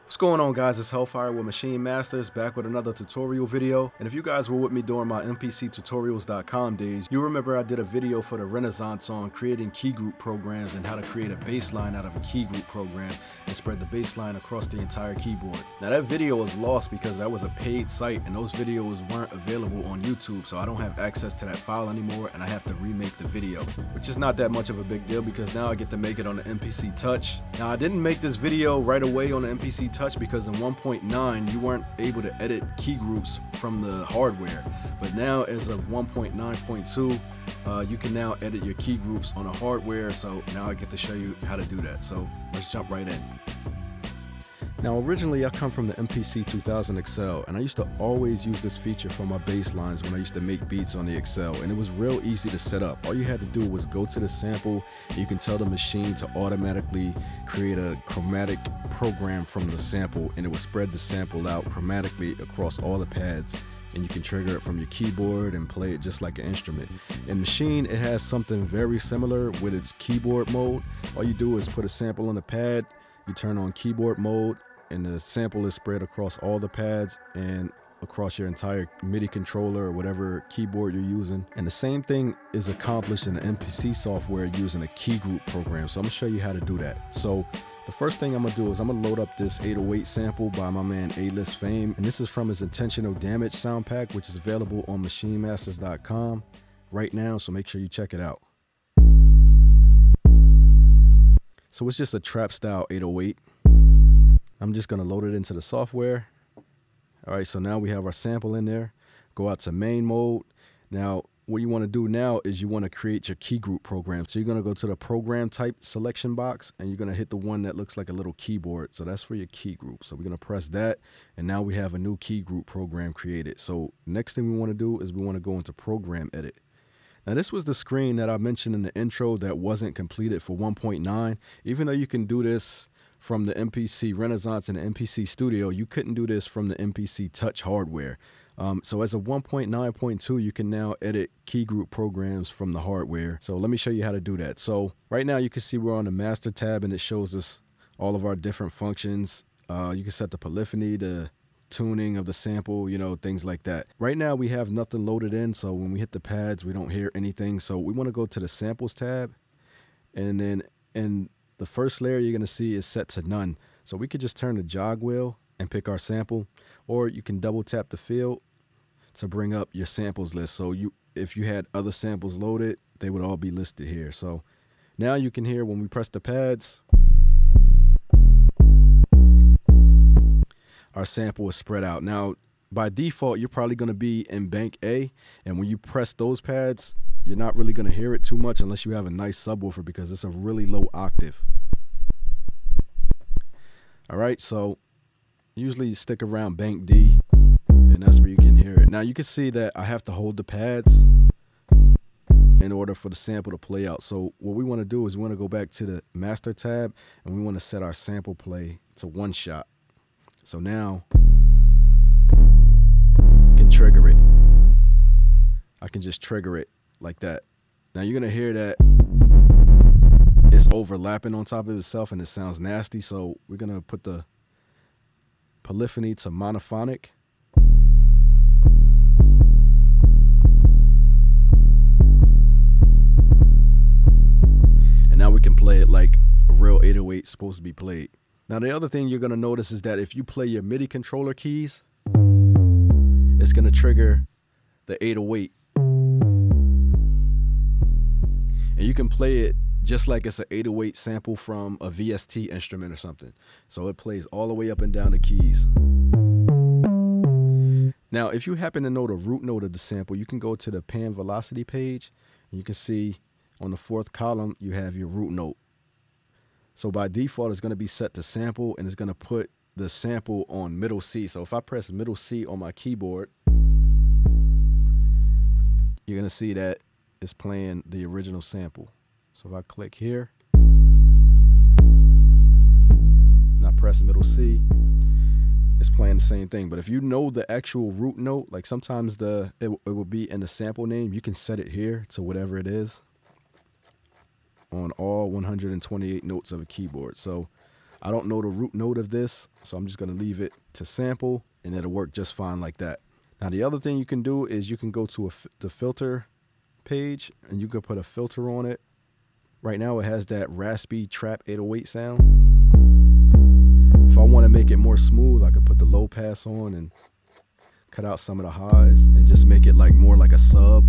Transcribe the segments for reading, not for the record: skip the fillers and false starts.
What's going on, guys? It's Hellfire with Machine Masters, back with another tutorial video. And if you guys were with me during my MPCtutorials.com days, you remember I did a video for the Renaissance on creating key group programs and how to create a baseline out of a key group program and spread the baseline across the entire keyboard. Now that video was lost because that was a paid site and those videos weren't available on YouTube, so I don't have access to that file anymore and I have to remake the video, which is not that much of a big deal because now I get to make it on the MPC Touch. Now I didn't make this video right away on the MPC Touch because in 1.9 you weren't able to edit key groups from the hardware, but now as of 1.9.2 you can now edit your key groups on the hardware. So now I get to show you how to do that, so let's jump right in. Now originally I come from the MPC 2000 Excel, and I used to always use this feature for my bass lines when I used to make beats on the Excel, and it was real easy to set up. All you had to do was go to the sample, and you can tell the machine to automatically create a chromatic program from the sample, and it will spread the sample out chromatically across all the pads, and you can trigger it from your keyboard and play it just like an instrument. In Machine, it has something very similar with its keyboard mode. All you do is put a sample on the pad, you turn on keyboard mode, and the sample is spread across all the pads and across your entire MIDI controller or whatever keyboard you're using. And the same thing is accomplished in the MPC software using a key group program. So I'm gonna show you how to do that. So the first thing I'm gonna do is I'm gonna load up this 808 sample by my man A-List Fame, and this is from his Intentional Damage sound pack, which is available on machinemasters.com right now, so make sure you check it out. So it's just a trap style 808. I'm just gonna load it into the software. All right, so now we have our sample in there. Go out to main mode. Now, what you wanna do now is you wanna create your key group program. So you're gonna go to the program type selection box, and you're gonna hit the one that looks like a little keyboard. So that's for your key group. So we're gonna press that, and now we have a new key group program created. So next thing we wanna do is we wanna go into program edit. Now this was the screen that I mentioned in the intro that wasn't completed for 1.9. Even though you can do this from the MPC Renaissance and the MPC Studio, you couldn't do this from the MPC Touch hardware. So as of 1.9.2, you can now edit key group programs from the hardware. So let me show you how to do that. So right now you can see we're on the master tab, and it shows us all of our different functions. You can set the polyphony, the tuning of the sample, you know, things like that. Right now we have nothing loaded in, so when we hit the pads, we don't hear anything. So we want to go to the samples tab, and then the first layer you're gonna see is set to none. So we could just turn the jog wheel and pick our sample, or you can double tap the field to bring up your samples list. So if you had other samples loaded, they would all be listed here. So now you can hear when we press the pads, our sample is spread out. Now, by default, you're probably gonna be in bank A, and when you press those pads, you're not really gonna hear it too much unless you have a nice subwoofer because it's a really low octave. All right, so usually you stick around bank D, and that's where you can hear it. Now you can see that I have to hold the pads in order for the sample to play out. So what we wanna do is we wanna go back to the master tab, and we wanna set our sample play to 1 shot. So now you can trigger it. I can just trigger it like that. Now you're gonna hear that it's overlapping on top of itself and it sounds nasty. So we're gonna put the polyphony to monophonic. And now we can play it like a real 808 is supposed to be played. Now the other thing you're gonna notice is that if you play your MIDI controller keys, it's gonna trigger the 808. And you can play it just like it's an 808 sample from a VST instrument or something. So it plays all the way up and down the keys. Now, if you happen to know the root note of the sample, you can go to the pan velocity page, and you can see on the 4th column, you have your root note. So by default, it's gonna be set to sample, and it's gonna put the sample on middle C. So if I press middle C on my keyboard, you're gonna see that it's playing the original sample. So if I click here, and I press middle C, it's playing the same thing. But if you know the actual root note, like sometimes it will be in the sample name, you can set it here to whatever it is on all 128 notes of a keyboard. So I don't know the root note of this, so I'm just going to leave it to sample, and it'll work just fine like that. Now, the other thing you can do is you can go to the filter page, and you can put a filter on it. Right now, it has that raspy trap 808 sound. If I want to make it more smooth, I could put the low pass on and cut out some of the highs and just make it like more like a sub.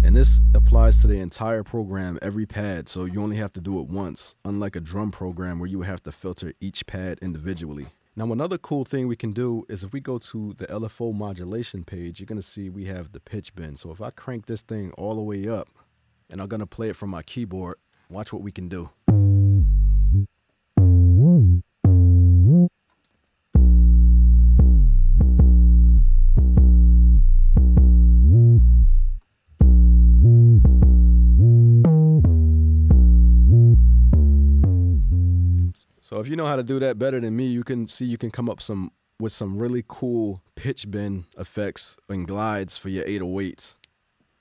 And this applies to the entire program, every pad, so you only have to do it once, unlike a drum program where you would have to filter each pad individually. Now, another cool thing we can do is if we go to the LFO modulation page, you're going to see we have the pitch bend. So if I crank this thing all the way up, and I'm going to play it from my keyboard, watch what we can do. So if you know how to do that better than me, you can see you can come up with some really cool pitch bend effects and glides for your 808s.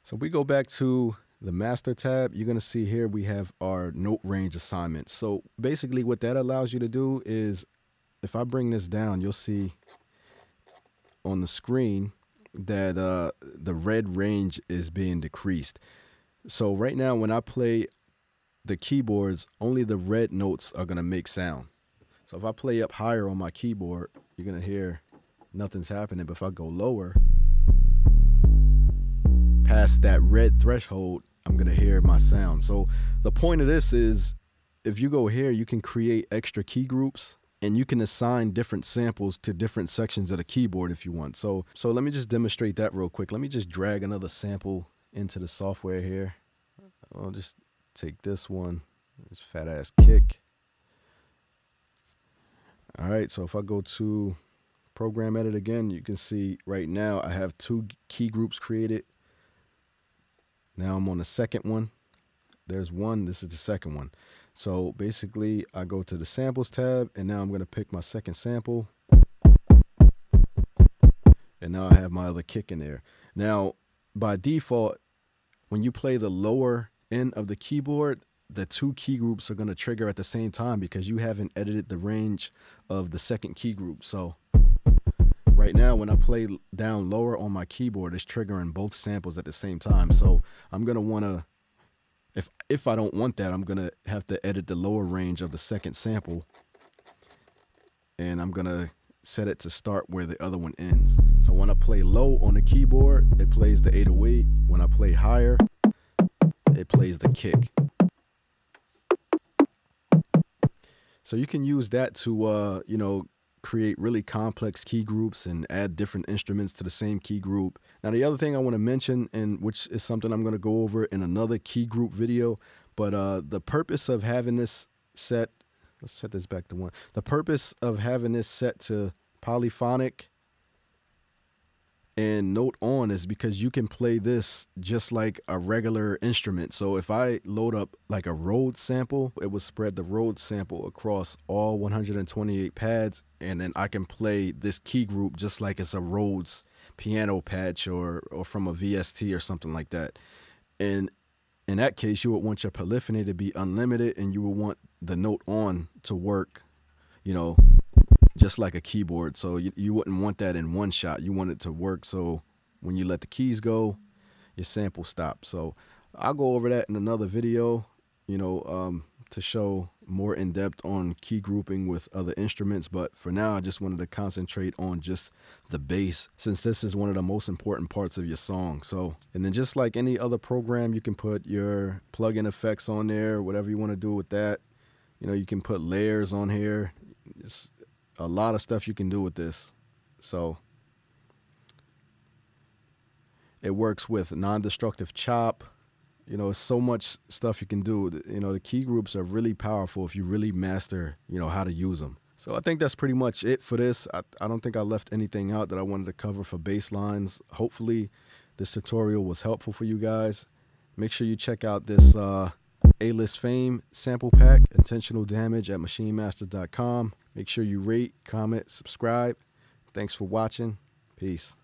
So if we go back to the master tab, you're going to see here we have our note range assignment. So basically what that allows you to do is, if I bring this down, you'll see on the screen that the red range is being decreased. So right now when I play the keyboards, only the red notes are going to make sound. So if I play up higher on my keyboard, you're going to hear nothing's happening. But if I go lower, past that red threshold, I'm going to hear my sound. So the point of this is, if you go here, you can create extra key groups, and you can assign different samples to different sections of the keyboard if you want. So let me just demonstrate that real quick. Let me just drag another sample into the software here. I'll just take this one, this fat ass kick. All right, so if I go to program edit again, you can see right now I have 2 key groups created. Now I'm on the second one. There's one, this is the second one. So basically I go to the samples tab, and now I'm gonna pick my second sample. And now I have my other kick in there. Now, by default, when you play the lower end of the keyboard, the 2 key groups are going to trigger at the same time because you haven't edited the range of the second key group. So right now when I play down lower on my keyboard, it's triggering both samples at the same time. So I'm going to want to, if I don't want that, I'm going to have to edit the lower range of the second sample, and I'm going to set it to start where the other one ends. So when I play low on the keyboard, it plays the 808. When I play higher, it plays the kick. So you can use that to, you know, create really complex key groups and add different instruments to the same key group. Now, the other thing I want to mention, and which is something I'm going to go over in another key group video, but the purpose of having this set, let's set this back to 1. The purpose of having this set to polyphonic and note on is because you can play this just like a regular instrument. So if I load up like a Rhodes sample, it will spread the Rhodes sample across all 128 pads, and then I can play this key group just like it's a Rhodes piano patch or from a VST or something like that. And in that case, you would want your polyphony to be unlimited, and you would want the note on to work, you know, just like a keyboard. So you wouldn't want that in one shot. You want it to work so when you let the keys go, your sample stops. So I'll go over that in another video, you know, to show more in depth on key grouping with other instruments. But for now, I just wanted to concentrate on just the bass, since this is one of the most important parts of your song. So, and then just like any other program, you can put your plug-in effects on there, whatever you want to do with that. You know, you can put layers on here. It's a lot of stuff you can do with this. So it works with non-destructive chop. You know, so much stuff you can do. You know, the key groups are really powerful if you really master, you know, how to use them. So I think that's pretty much it for this. I don't think I left anything out that I wanted to cover for bass lines. Hopefully this tutorial was helpful for you guys. Make sure you check out this A-List Fame sample pack, Intentional Damage, at machinemaster.com. Make sure you rate, comment, subscribe. Thanks for watching. Peace.